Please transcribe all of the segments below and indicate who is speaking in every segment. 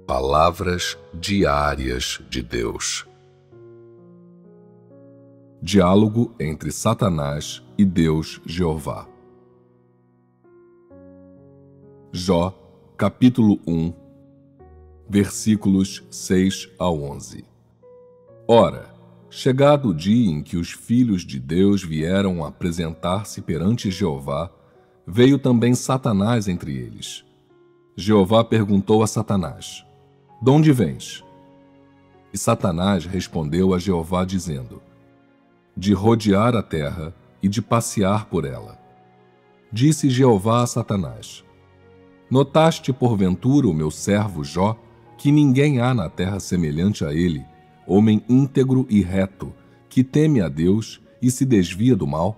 Speaker 1: Palavras diárias de Deus.
Speaker 2: Diálogo entre Satanás e Deus Jeová. Jó, capítulo 1, versículos 6 a 11. Ora, chegado o dia em que os filhos de Deus vieram apresentar-se perante Jeová, veio também Satanás entre eles. Jeová perguntou a Satanás: "De onde vens?" E Satanás respondeu a Jeová dizendo: "De rodear a terra e de passear por ela." Disse Jeová a Satanás: "Notaste porventura o meu servo Jó, que ninguém há na terra semelhante a ele, homem íntegro e reto, que teme a Deus e se desvia do mal?"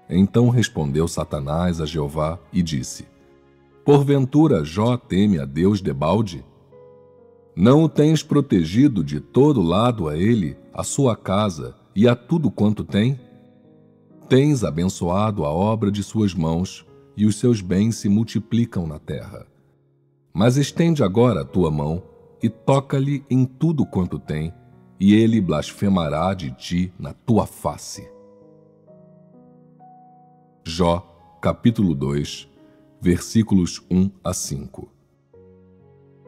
Speaker 2: Então respondeu Satanás a Jeová e disse: "Porventura Jó teme a Deus debalde? Não o tens protegido de todo lado a ele, a sua casa e a tudo quanto tem? Tens abençoado a obra de suas mãos, e os seus bens se multiplicam na terra. Mas estende agora a tua mão e toca-lhe em tudo quanto tem, e ele blasfemará de ti na tua face." Jó, capítulo 2, versículos 1 a 5.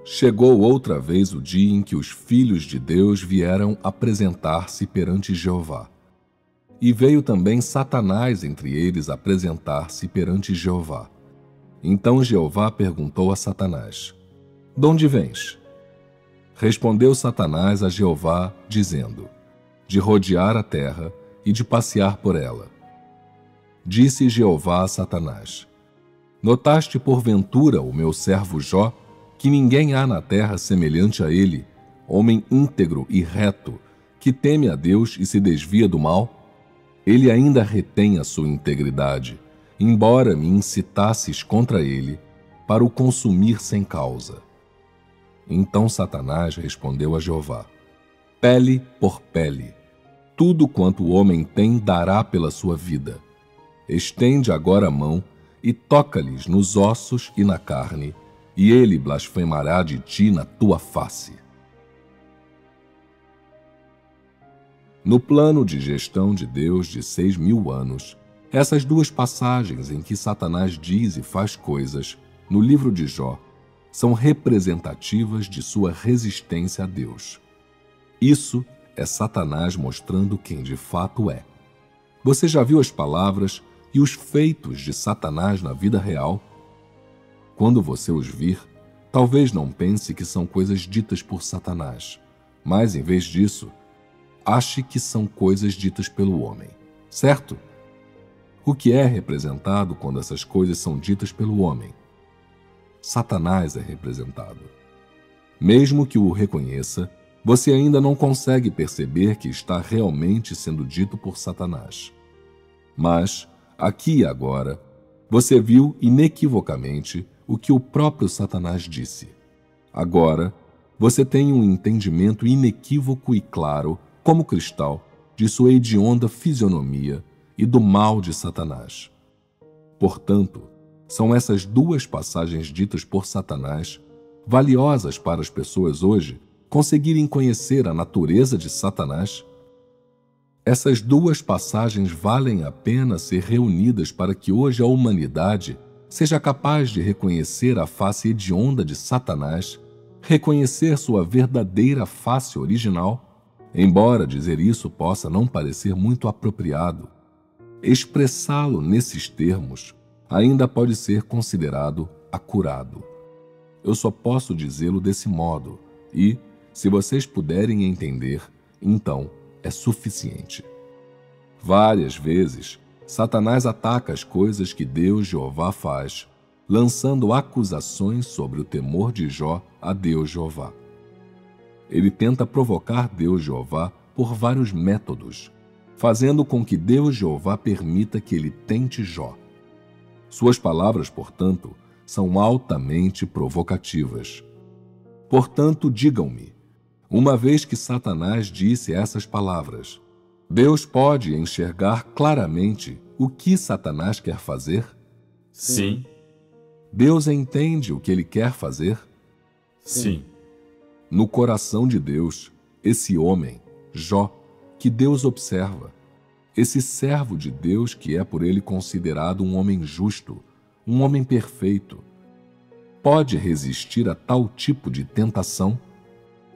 Speaker 2: Chegou outra vez o dia em que os filhos de Deus vieram apresentar-se perante Jeová. E veio também Satanás entre eles apresentar-se perante Jeová. Então Jeová perguntou a Satanás: "De onde vens?" Respondeu Satanás a Jeová, dizendo: "De rodear a terra e de passear por ela." Disse Jeová a Satanás: "Notaste porventura o meu servo Jó, que ninguém há na terra semelhante a ele, homem íntegro e reto, que teme a Deus e se desvia do mal? Ele ainda retém a sua integridade, embora me incitasses contra ele, para o consumir sem causa." Então Satanás respondeu a Jeová: "Pele por pele, tudo quanto o homem tem dará pela sua vida. Estende agora a mão e toca-lhes nos ossos e na carne, e ele blasfemará de ti na tua face." No plano de gestão de Deus de 6.000 anos, essas duas passagens em que Satanás diz e faz coisas, no livro de Jó, são representativas de sua resistência a Deus. Isso é Satanás mostrando quem de fato é. Você já viu as palavras e os feitos de Satanás na vida real? Quando você os vir, talvez não pense que são coisas ditas por Satanás, mas, em vez disso, ache que são coisas ditas pelo homem, certo? O que é representado quando essas coisas são ditas pelo homem? Satanás é representado. Mesmo que o reconheça, você ainda não consegue perceber que está realmente sendo dito por Satanás. Mas, aqui e agora, você viu inequivocamente o que o próprio Satanás disse. Agora, você tem um entendimento inequívoco e claro, como cristal, de sua hedionda fisionomia e do mal de Satanás. Portanto, são essas duas passagens ditas por Satanás valiosas para as pessoas hoje conseguirem conhecer a natureza de Satanás? Essas duas passagens valem a pena ser reunidas para que hoje a humanidade seja capaz de reconhecer a face hedionda de Satanás, reconhecer sua verdadeira face original. Embora dizer isso possa não parecer muito apropriado, expressá-lo nesses termos ainda pode ser considerado acurado. Eu só posso dizê-lo desse modo e, se vocês puderem entender, então é suficiente. Várias vezes, Satanás ataca as coisas que Deus Jeová faz, lançando acusações sobre o temor de Jó a Deus Jeová. Ele tenta provocar Deus Jeová por vários métodos, fazendo com que Deus Jeová permita que ele tente Jó. Suas palavras, portanto, são altamente provocativas. Portanto, digam-me, uma vez que Satanás disse essas palavras, Deus pode enxergar claramente o que Satanás quer fazer?
Speaker 3: Sim.
Speaker 2: Deus entende o que ele quer fazer?
Speaker 3: Sim.
Speaker 2: No coração de Deus, esse homem, Jó, que Deus observa, esse servo de Deus que é por ele considerado um homem justo, um homem perfeito, pode resistir a tal tipo de tentação?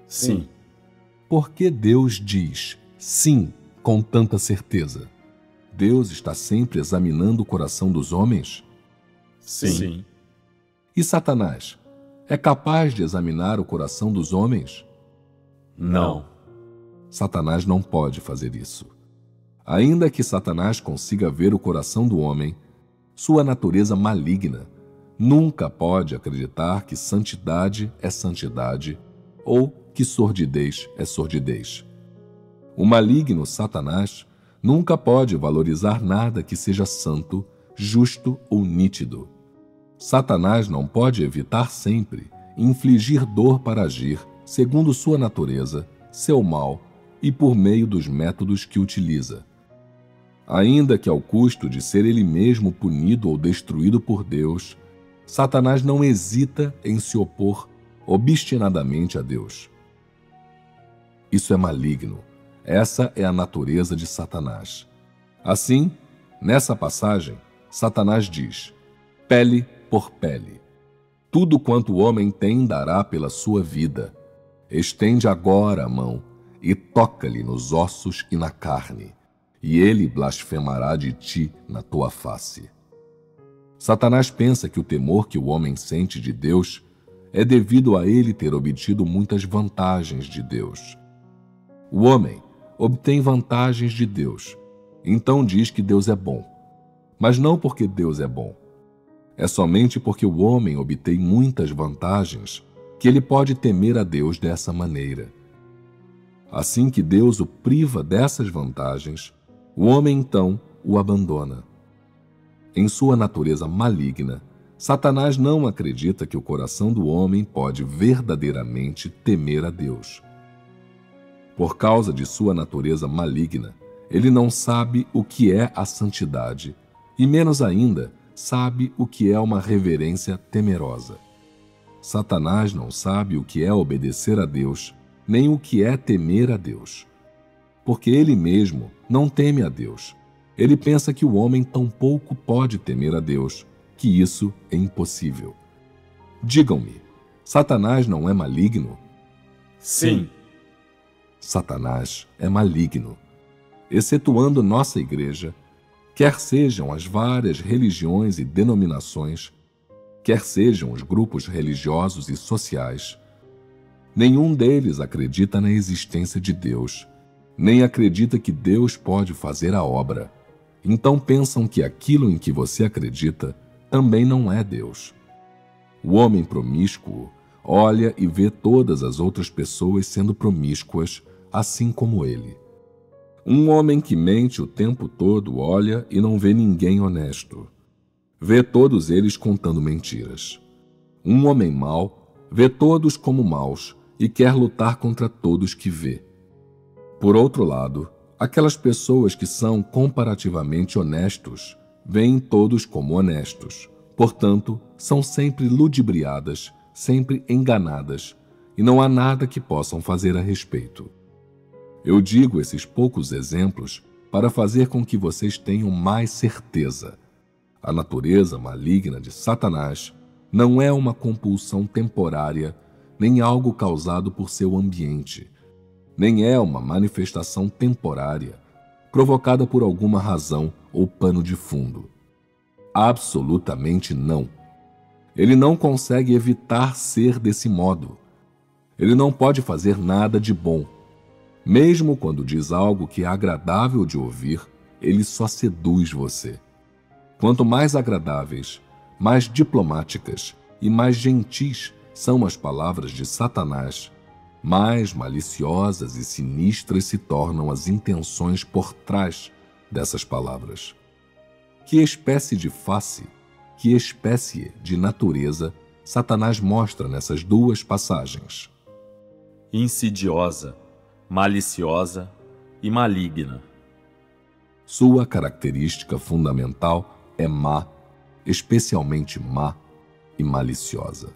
Speaker 3: Sim.
Speaker 2: Por que Deus diz sim com tanta certeza? Deus está sempre examinando o coração dos homens?
Speaker 3: Sim.
Speaker 2: E Satanás é capaz de examinar o coração dos homens?
Speaker 3: Não.
Speaker 2: Satanás não pode fazer isso. Ainda que Satanás consiga ver o coração do homem, sua natureza maligna nunca pode acreditar que santidade é santidade ou que sordidez é sordidez. O maligno Satanás nunca pode valorizar nada que seja santo, justo ou nítido. Satanás não pode evitar sempre infligir dor para agir segundo sua natureza, seu mal e por meio dos métodos que utiliza. Ainda que ao custo de ser ele mesmo punido ou destruído por Deus, Satanás não hesita em se opor obstinadamente a Deus. Isso é maligno. Essa é a natureza de Satanás. Assim, nessa passagem, Satanás diz: pele por pele. Tudo quanto o homem tem dará pela sua vida. Estende agora a mão e toca-lhe nos ossos e na carne, e ele blasfemará de ti na tua face. Satanás pensa que o temor que o homem sente de Deus é devido a ele ter obtido muitas vantagens de Deus. O homem obtém vantagens de Deus, então diz que Deus é bom. Mas não porque Deus é bom. É somente porque o homem obtém muitas vantagens que ele pode temer a Deus dessa maneira. Assim que Deus o priva dessas vantagens, o homem então o abandona. Em sua natureza maligna, Satanás não acredita que o coração do homem pode verdadeiramente temer a Deus. Por causa de sua natureza maligna, ele não sabe o que é a santidade, e menos ainda sabe o que é uma reverência temerosa. Satanás não sabe o que é obedecer a Deus, nem o que é temer a Deus. Porque ele mesmo não teme a Deus. Ele pensa que o homem tampouco pode temer a Deus, que isso é impossível. Digam-me, Satanás não é maligno?
Speaker 3: Sim.
Speaker 2: Satanás é maligno. Excetuando nossa igreja, quer sejam as várias religiões e denominações, quer sejam os grupos religiosos e sociais, nenhum deles acredita na existência de Deus, nem acredita que Deus pode fazer a obra. Então pensam que aquilo em que você acredita também não é Deus. O homem promíscuo olha e vê todas as outras pessoas sendo promíscuas, assim como ele. Um homem que mente o tempo todo olha e não vê ninguém honesto. Vê todos eles contando mentiras. Um homem mau vê todos como maus e quer lutar contra todos que vê. Por outro lado, aquelas pessoas que são comparativamente honestos veem todos como honestos. Portanto, são sempre ludibriadas, sempre enganadas, e não há nada que possam fazer a respeito. Eu digo esses poucos exemplos para fazer com que vocês tenham mais certeza. A natureza maligna de Satanás não é uma compulsão temporária, nem algo causado por seu ambiente, nem é uma manifestação temporária, provocada por alguma razão ou pano de fundo. Absolutamente não. Ele não consegue evitar ser desse modo. Ele não pode fazer nada de bom. Mesmo quando diz algo que é agradável de ouvir, ele só seduz você. Quanto mais agradáveis, mais diplomáticas e mais gentis são as palavras de Satanás, mais maliciosas e sinistras se tornam as intenções por trás dessas palavras. Que espécie de face, que espécie de natureza Satanás mostra nessas duas passagens?
Speaker 3: Insidiosa, maliciosa e maligna.
Speaker 2: Sua característica fundamental é má, especialmente má e maliciosa.